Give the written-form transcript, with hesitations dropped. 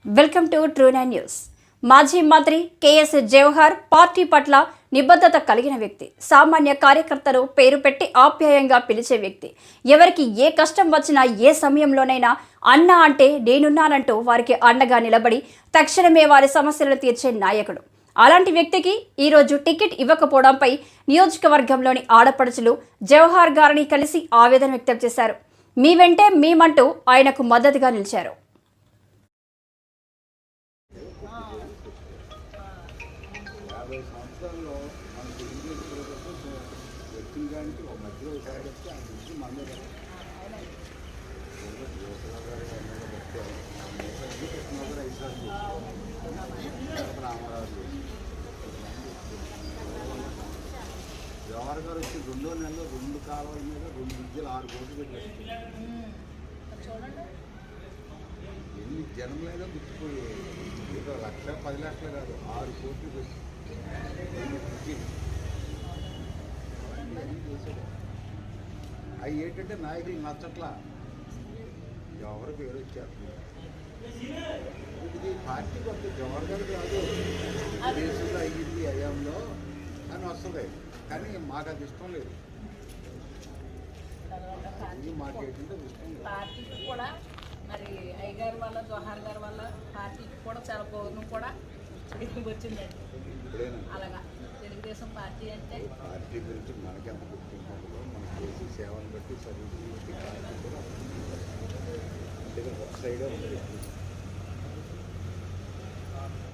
Welcome to ట్రూ9 news. మాజీ మంత్రి KS Jawahar party పట్ల నిబద్ధత కలిగిన వ్యక్తి. సామాన్య కార్యకర్తలు పేరు పెట్టి ఆప్యాయంగా పిలిచే వ్యక్తి. ఎవరికి ఏ కష్టం వచ్చినా ఏ సమయంలోనైనా అన్న అంటే నేనున్నానంటూ వారికి అండగా నిలబడి తక్షణమే వారి సమస్యలను తీర్చే నాయకుడు. అలాంటి వ్యక్తికి ఈరోజు టికెట్ ఇవ్వకపోవడంపై నియోజకవర్గంలోని ఆడపడుచులు జవహర్ గారిని కలిసి ఆవేదన వ్యక్తం చేశారు. మీ వెంటే మేమంటూ ఆయనకు మద్దతుగా నిలిచారు. సంవత్సరాల్లో మనకు ఇంగ్లీష్ వచ్చిన కానీ ఒక మధ్యలో ఒకసారి వస్తే ఆ గురించి మనమే రామారావు జవహర్ గారు వచ్చి 2వ నెలలో 2 కాలువల మీద 2 విద్యలు 6 కోట్లు పెట్టేస్తారు. ఎన్ని జనములైనా గుర్తుపోయాయి. ఏదో 1,00,000 10 లక్షలు కాదు, 6 కోట్లు పెట్టి అవి ఏంటంటే నాయకులు నచ్చట్లా, ఎవరు పేరు వచ్చారు. ఇది పార్టీ కొత్త జవహర్ గారు కాదు, దేశంలో అయ్యింది అయ్యాంలో అని వస్తుంది. కానీ మాకు అది ఇష్టం లేదు. మాకు ఏంటంటే ఇష్టం లేదు. పార్టీకి కూడా మరి అయ్యగారి వల్ల జవహర్ గారి వల్ల పార్టీకి కూడా చాలా గౌరవం కూడా వచ్చిందండి. అలాగా తెలుగుదేశం పార్టీ అంటే పార్టీ గురించి మనకెంత గుర్తింపు ఉందో, మన చేసే సేవను బట్టి సర్వీస్ బట్టి పార్టీ కూడా ఒక సైడే ఉంది.